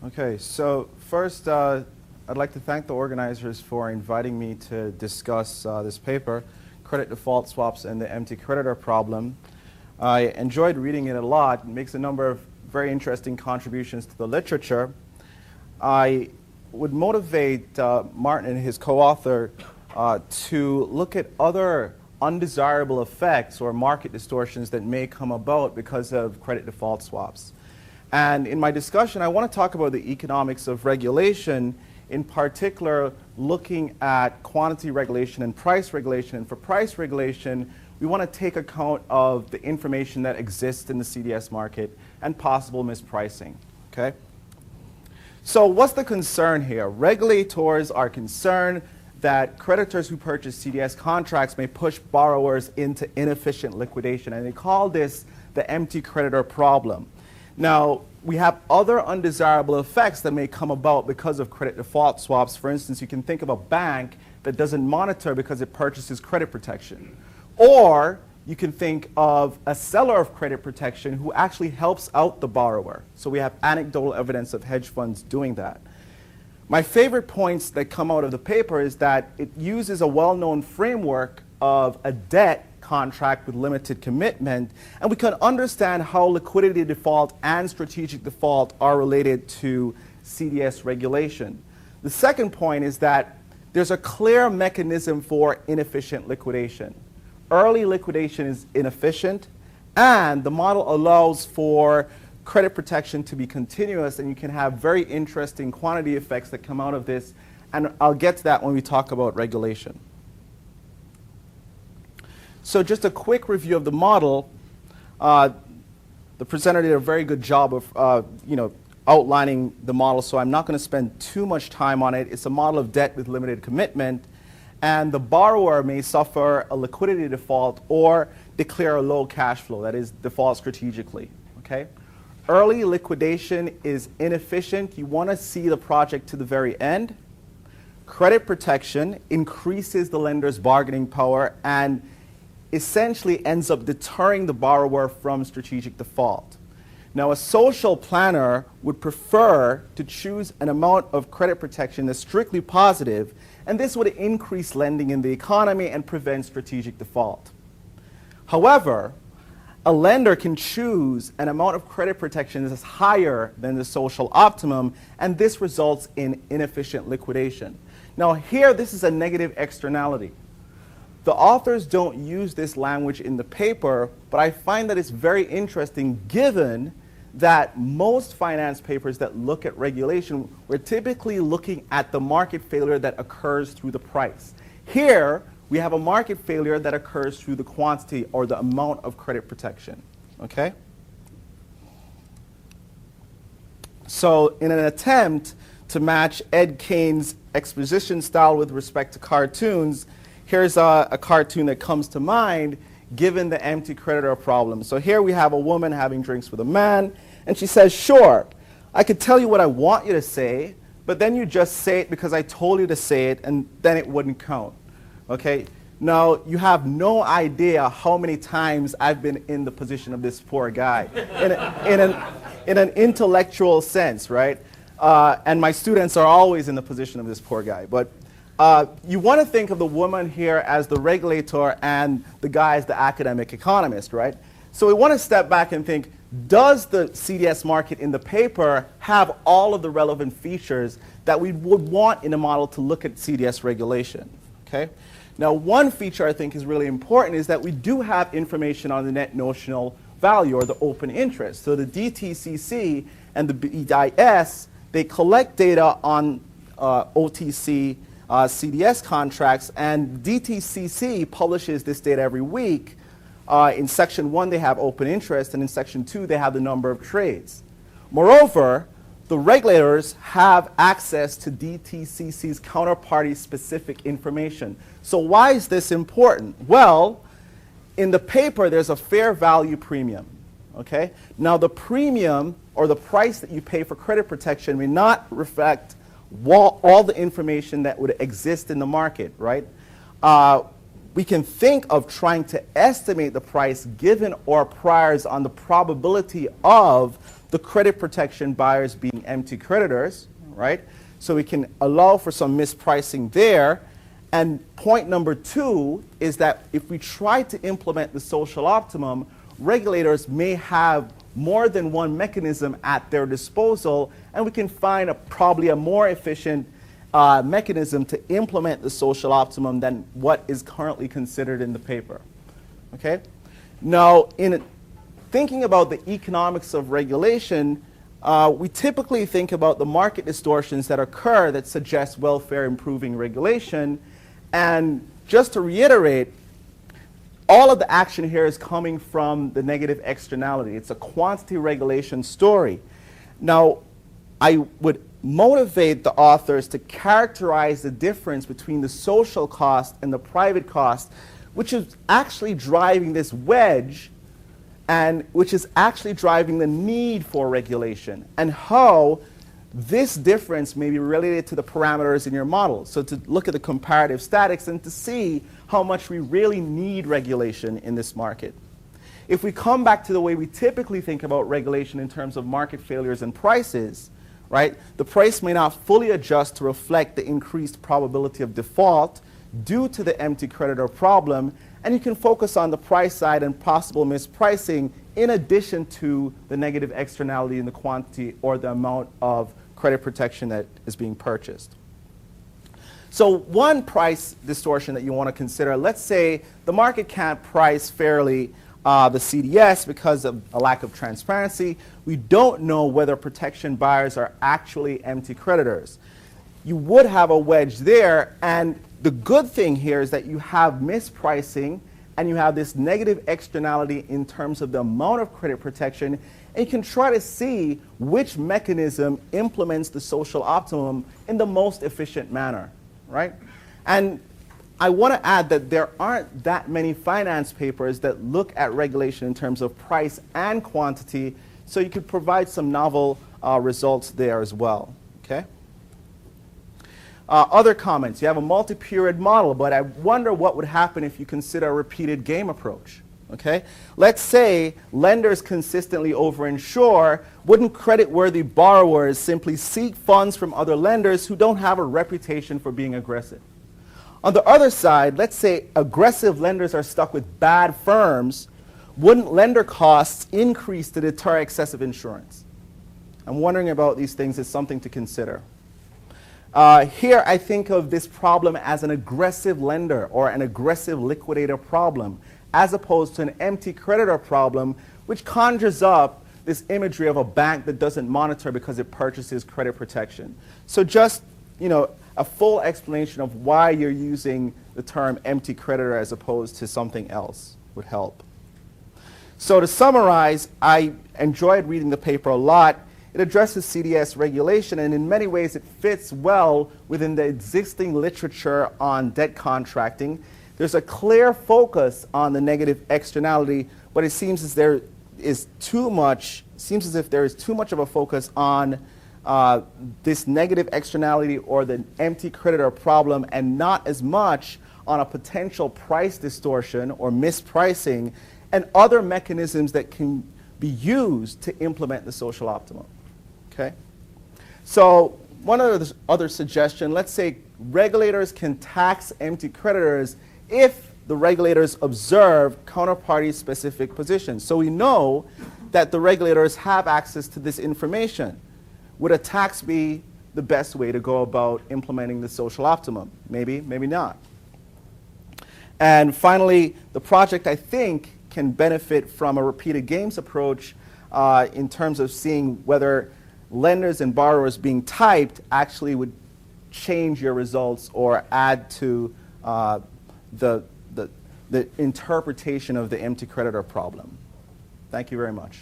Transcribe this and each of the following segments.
Okay, so first I'd like to thank the organizers for inviting me to discuss this paper, Credit Default Swaps and the Empty Creditor Problem. I enjoyed reading it a lot. It makes a number of very interesting contributions to the literature. I would motivate Martin and his co-author to look at other undesirable effects or market distortions that may come about because of credit default swaps. And in my discussion, I want to talk about the economics of regulation, in particular looking at quantity regulation and price regulation. And for price regulation, we want to take account of the information that exists in the CDS market and possible mispricing. Okay? So what's the concern here? Regulators are concerned that creditors who purchase CDS contracts may push borrowers into inefficient liquidation, and they call this the empty creditor problem. Now, we have other undesirable effects that may come about because of credit default swaps. For instance, you can think of a bank that doesn't monitor because it purchases credit protection. Or you can think of a seller of credit protection who actually helps out the borrower. So we have anecdotal evidence of hedge funds doing that. My favorite points that come out of the paper is that it uses a well-known framework of a debt contract with limited commitment, and we can understand how liquidity default and strategic default are related to CDS regulation. The second point is that there's a clear mechanism for inefficient liquidation. Early liquidation is inefficient, and the model allows for credit protection to be continuous, and you can have very interesting quantity effects that come out of this, and I'll get to that when we talk about regulation. So just a quick review of the model. The presenter did a very good job of outlining the model, so I'm not going to spend too much time on it. It's a model of debt with limited commitment, and the borrower may suffer a liquidity default or declare a low cash flow, that is, default strategically. Okay? Early liquidation is inefficient. You want to see the project to the very end. Credit protection increases the lender's bargaining power and essentially ends up deterring the borrower from strategic default. Now, a social planner would prefer to choose an amount of credit protection that's strictly positive, and this would increase lending in the economy and prevent strategic default. However, a lender can choose an amount of credit protection that's higher than the social optimum, and this results in inefficient liquidation. Now, here, this is a negative externality. The authors don't use this language in the paper, but I find that it's very interesting given that most finance papers that look at regulation, we're typically looking at the market failure that occurs through the price. Here, we have a market failure that occurs through the quantity or the amount of credit protection. Okay? So in an attempt to match Ed Kane's exposition style with respect to cartoons, here's a cartoon that comes to mind given the empty creditor problem. So here we have a woman having drinks with a man, and she says, "Sure, I could tell you what I want you to say, but then you just say it because I told you to say it, and then it wouldn't count." Okay? Now, you have no idea how many times I've been in the position of this poor guy, in an intellectual sense, right? And my students are always in the position of this poor guy. But you want to think of the woman here as the regulator and the guy as the academic economist, right? So we want to step back and think, does the CDS market in the paper have all of the relevant features that we would want in a model to look at CDS regulation? Okay? Now, one feature I think is really important is that we do have information on the net notional value or the open interest. So the DTCC and the BDIS, they collect data on OTC CDS contracts, and DTCC publishes this data every week. In Section 1, they have open interest, and in Section 2, they have the number of trades. Moreover, the regulators have access to DTCC's counterparty-specific information. So why is this important? Well, in the paper, there's a fair value premium. Okay? Now, the premium or the price that you pay for credit protection may not reflect all the information that would exist in the market, right? We can think of trying to estimate the price given our priors on the probability of the credit protection buyers being empty creditors, right? So we can allow for some mispricing there. And point number 2 is that if we try to implement the social optimum, regulators may have more than one mechanism at their disposal, and we can find probably a more efficient mechanism to implement the social optimum than what is currently considered in the paper. Okay? Now, in thinking about the economics of regulation, we typically think about the market distortions that occur that suggest welfare improving regulation. And just to reiterate, all of the action here is coming from the negative externality. It's a quantity regulation story. Now, I would motivate the authors to characterize the difference between the social cost and the private cost, which is actually driving this wedge and which is actually driving the need for regulation, and how this difference may be related to the parameters in your model. So to look at the comparative statics and to see how much we really need regulation in this market. If we come back to the way we typically think about regulation in terms of market failures and prices, right, the price may not fully adjust to reflect the increased probability of default due to the empty creditor problem, and you can focus on the price side and possible mispricing in addition to the negative externality in the quantity or the amount of credit protection that is being purchased. So one price distortion that you want to consider, let's say the market can't price fairly the CDS because of a lack of transparency. We don't know whether protection buyers are actually empty creditors. You would have a wedge there, and the good thing here is that you have mispricing and you have this negative externality in terms of the amount of credit protection, and you can try to see which mechanism implements the social optimum in the most efficient manner, right? And I want to add that there aren't that many finance papers that look at regulation in terms of price and quantity, so you could provide some novel results there as well, okay? Other comments, you have a multi-period model, but I wonder what would happen if you consider a repeated game approach. Okay? Let's say lenders consistently overinsure. Wouldn't credit-worthy borrowers simply seek funds from other lenders who don't have a reputation for being aggressive? On the other side, let's say aggressive lenders are stuck with bad firms. Wouldn't lender costs increase to deter excessive insurance? I'm wondering about these things as something to consider. Here I think of this problem as an aggressive lender or an aggressive liquidator problem, as opposed to an empty creditor problem, which conjures up this imagery of a bank that doesn't monitor because it purchases credit protection. So just, you know, a full explanation of why you're using the term empty creditor as opposed to something else would help. So to summarize, I enjoyed reading the paper a lot. It addresses CDS regulation, and in many ways it fits well within the existing literature on debt contracting. There's a clear focus on the negative externality, but it seems as there is too much, seems as if there is too much of a focus on this negative externality or the empty creditor problem, and not as much on a potential price distortion or mispricing and other mechanisms that can be used to implement the social optimum. Okay? So one other suggestion, let's say regulators can tax empty creditors if the regulators observe counterparty-specific positions. So we know that the regulators have access to this information. Would a tax be the best way to go about implementing the social optimum? Maybe, maybe not. And finally, the project, I think, can benefit from a repeated games approach in terms of seeing whether lenders and borrowers being typed actually would change your results or add to the interpretation of the empty creditor problem. Thank you very much.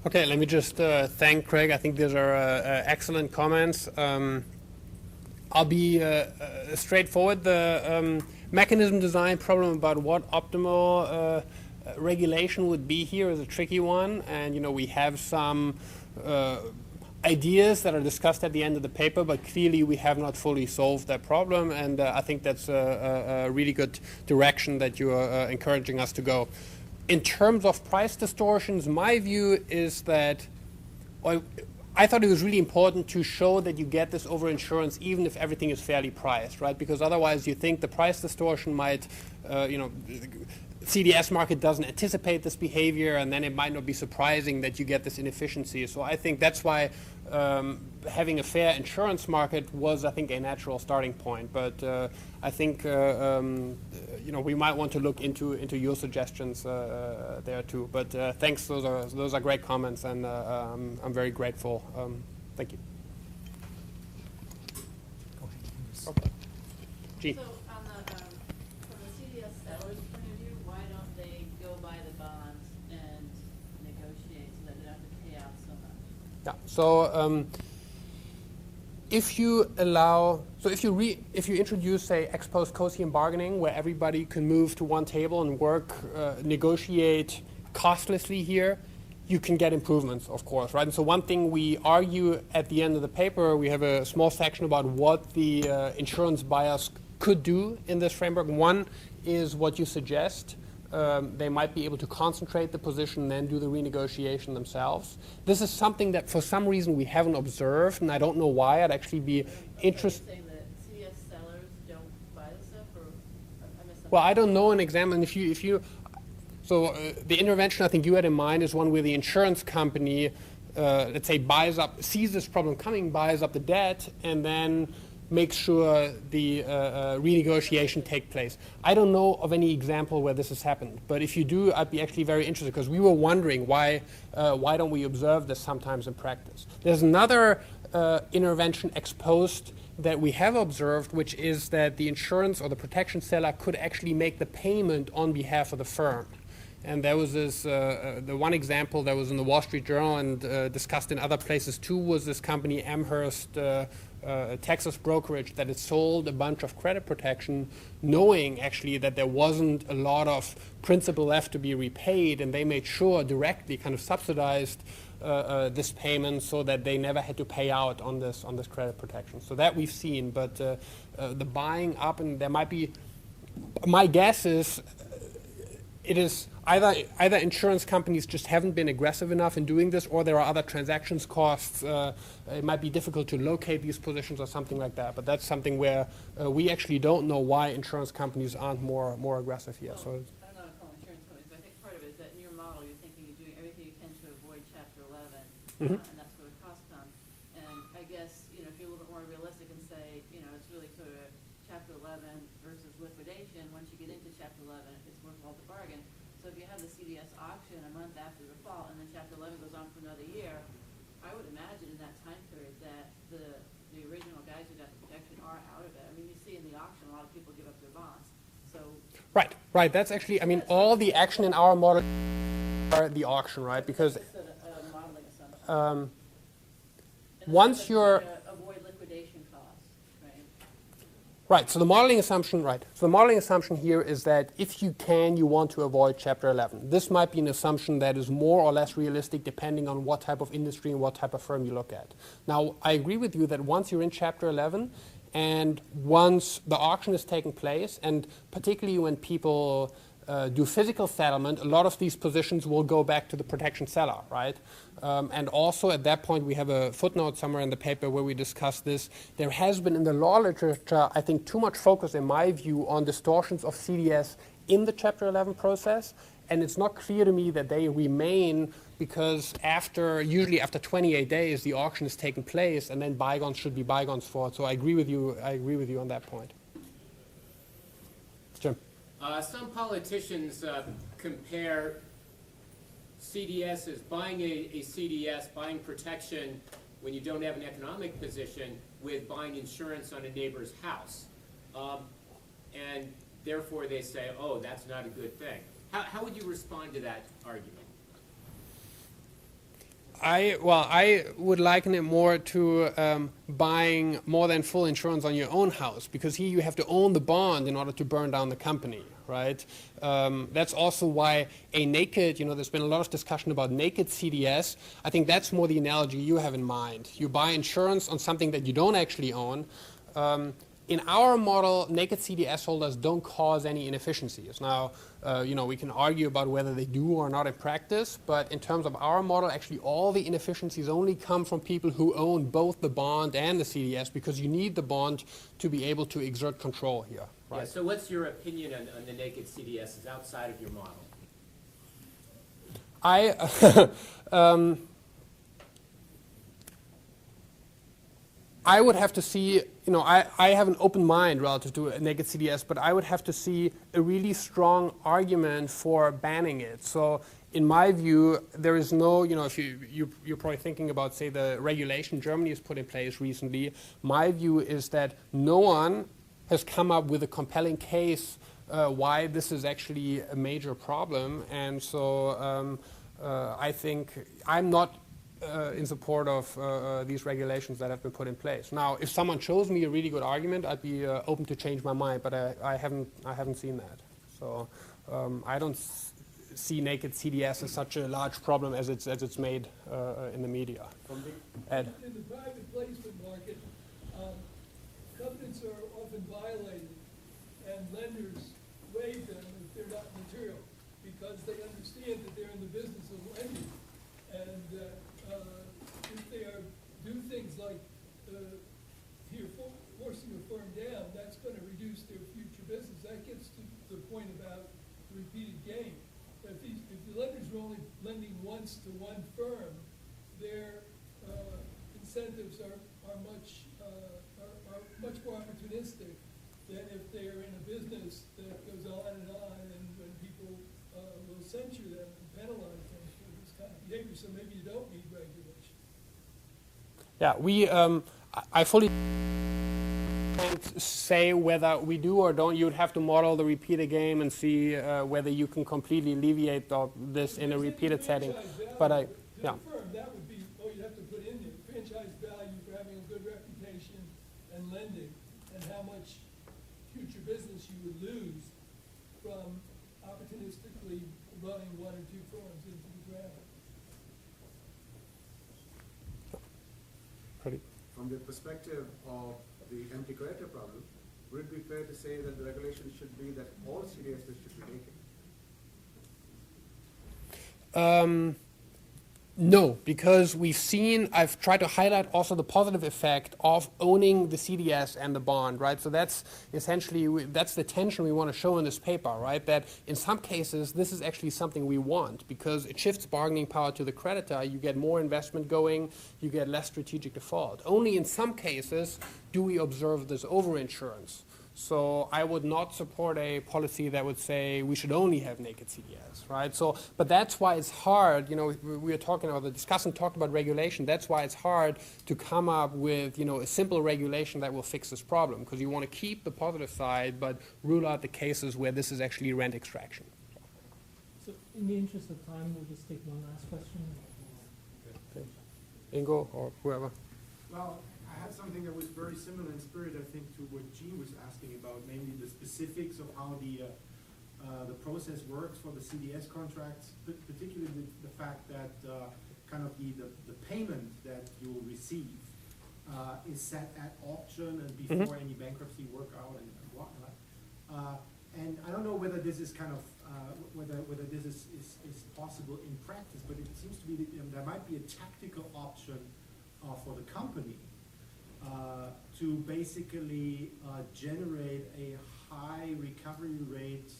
Okay, let me just thank Craig. I think these are excellent comments. I'll be straightforward. The mechanism design problem about what optimal regulation would be here is a tricky one, and we have some ideas that are discussed at the end of the paper, but clearly we have not fully solved that problem, and I think that's a really good direction that you are encouraging us to go. In terms of price distortions, my view is that I thought it was really important to show that you get this overinsurance even if everything is fairly priced, right? Because otherwise you think the price distortion might, CDS market doesn't anticipate this behavior, and then it might not be surprising that you get this inefficiency. So I think that's why having a fair insurance market was, I think, a natural starting point. But I think we might want to look into your suggestions there too. But thanks; those are great comments, and I'm very grateful. Thank you. Okay. Gene. So on the from the CDS seller's point of view, why don't they go buy the bonds and negotiate so that they don't have to pay out so much? Yeah. So if you introduce, say, ex post quotient bargaining, where everybody can move to one table and work, negotiate costlessly here, you can get improvements, of course, right? And so one thing we argue at the end of the paper, we have a small section about what the insurance buyers could do in this framework. One is what you suggest. They might be able to concentrate the position and then do the renegotiation themselves. This is something that for some reason we haven't observed, and I don't know why. I'd actually be interested. Saying that CDS sellers don't buy this stuff, or I missed something? Well, I don't know an example. And if you so the intervention I think you had in mind is one where the insurance company, let's say, sees this problem coming, buys up the debt, and then makes sure the renegotiation take place. I don't know of any example where this has happened, but if you do, I'd be actually very interested, because we were wondering why don't we observe this sometimes in practice. There's another intervention ex post that we have observed, which is that the insurance or the protection seller could actually make the payment on behalf of the firm. And there was this, the one example that was in the Wall Street Journal and discussed in other places too was this company Amherst, Texas brokerage, that had sold a bunch of credit protection knowing actually that there wasn't a lot of principal left to be repaid, and they made sure directly kind of subsidized this payment so that they never had to pay out on this credit protection. So that we've seen, but the buying up, and there might be, my guess is, it is either insurance companies just haven't been aggressive enough in doing this, or there are other transactions costs. It might be difficult to locate these positions or something like that. But that's something where we actually don't know why insurance companies aren't more aggressive here. So I don't know to call them insurance companies, but I think part of it is that in your model you're thinking you're doing everything you can to avoid Chapter 11, and that's where the costs come. And I guess if you're a little bit more realistic and say it's really sort of Chapter 11 versus liquidation. Once you get into Chapter 11, it's worthwhile to bargain. So if you have the CDS auction a month after the fall, and then Chapter 11 goes on for another year, I would imagine in that time period that the original guys who got the protection are out of it. I mean, you see in the auction a lot of people give up their bonds. So right. That's actually, I mean, all the action in our model are the auction, right? Because it's a modeling assumption. And once so you're avoid liquidation costs, right? right, so the modeling assumption, right. So the modeling assumption here is that if you can, you want to avoid Chapter 11. This might be an assumption that is more or less realistic depending on what type of industry and what type of firm you look at. Now, I agree with you that once you're in Chapter 11, and once the auction is taking place, and particularly when people do physical settlement, a lot of these positions will go back to the protection seller, right? And also at that point, we have a footnote somewhere in the paper where we discuss this. There has been in the law literature, I think, too much focus, in my view, on distortions of CDS in the Chapter 11 process. And it's not clear to me that they remain, because usually after 28 days, the auction is taking place, and then bygones should be bygones for it. So I agree with you on that point. Jim. Some politicians compare CDS as buying a CDS, buying protection when you don't have an economic position, with buying insurance on a neighbor's house. And therefore they say, oh, that's not a good thing. How would you respond to that argument? I would liken it more to buying more than full insurance on your own house, because here you have to own the bond in order to burn down the company, right? That's also why a naked, there's been a lot of discussion about naked CDS. I think that's more the analogy you have in mind. You buy insurance on something that you don't actually own. In our model, naked CDS holders don't cause any inefficiencies. Now, we can argue about whether they do or not in practice, but in terms of our model, actually all the inefficiencies only come from people who own both the bond and the CDS, because you need the bond to be able to exert control here. Right? Yeah, so what's your opinion on the naked CDSs outside of your model? I would have to see, I have an open mind relative to a naked CDS, but I would have to see a really strong argument for banning it. So in my view, there is no, if you're probably thinking about, say, the regulation Germany has put in place recently. My view is that no one has come up with a compelling case why this is actually a major problem. And so I think I'm not in support of these regulations that have been put in place. Now, if someone shows me a really good argument, I'd be open to change my mind, but I haven't seen that. So I don't see naked CDS as such a large problem as it's made in the media. Ed? In the private placement market, covenants are often violated, and lenders waive them if they're not material, because they understand that they're in the business of lending. And if they do things like forcing a firm down, that's going to reduce their future business. That gets to the point about repeated gain. If the lenders are only lending once to one firm, their incentives are much more opportunistic than if they are in a business that goes on, and when people will censure them and penalize them for this kind of behavior. So maybe you don't need regulation. Yeah, I fully can't say whether we do or don't. You would have to model the repeater game and see whether you can completely alleviate this in a repeated setting. But yeah. That would be all you have to put in there: franchise value for having a good reputation and lending, and how much future business you would lose from opportunistically running one or two firms into the ground. From the perspective of the empty creditor problem, would it be fair to say that the regulation should be that all CDSs should be taken? No, because I've tried to highlight also the positive effect of owning the CDS and the bond, right? So that's essentially, that's the tension we want to show in this paper, right? That in some cases, this is actually something we want, because it shifts bargaining power to the creditor. You get more investment going, you get less strategic default. Only in some cases do we observe this overinsurance. So I would not support a policy that would say we should only have naked CDS, right? So, but that's why it's hard, we were talking about, the discussant talked about regulation. That's why it's hard to come up with, a simple regulation that will fix this problem, because you want to keep the positive side, but rule out the cases where this is actually rent extraction. So in the interest of time, we'll just take one last question. Okay. Ingo or whoever. Well, I had something that was very similar in spirit, I think, to what Gene was asking about, namely the specifics of how the process works for the CDS contracts, particularly the fact that kind of the payment that you'll receive is set at auction and before any bankruptcy workout and whatnot. And I don't know whether this is kind of whether this is possible in practice, but it seems to be that there might be a tactical option for the company to basically generate a high recovery rate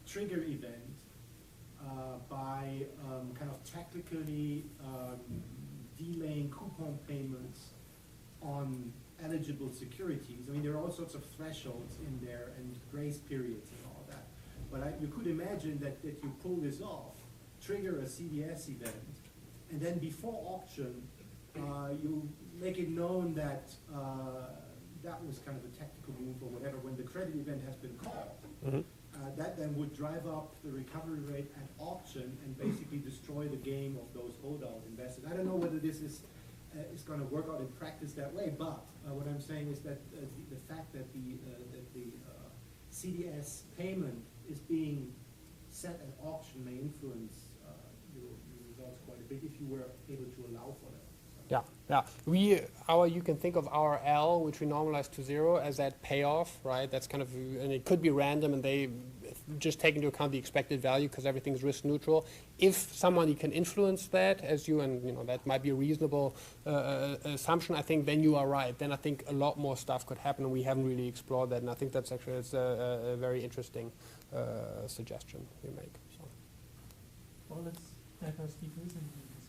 trigger event by kind of tactically delaying coupon payments on eligible securities. I mean, there are all sorts of thresholds in there and grace periods and all that. But you could imagine that you pull this off, trigger a CDS event, and then before auction, you make it known that that was kind of a tactical move or whatever when the credit event has been called. that then would drive up the recovery rate at auction and basically destroy the game of those holdout investors. I don't know whether this is going to work out in practice that way, but what I'm saying is that the fact that the CDS payment is being set at auction may influence your results quite a bit if you were able to allow for that. Yeah. You can think of our L, which we normalize to 0, as that payoff, right? That's kind of, and it could be random, and they just take into account the expected value because everything's risk neutral. If somebody can influence that, as you, and that might be a reasonable assumption, I think then you are right. Then I think a lot more stuff could happen, and we haven't really explored that. And I think that's actually a very interesting suggestion you make. So. Well, let's dive us deeper into this.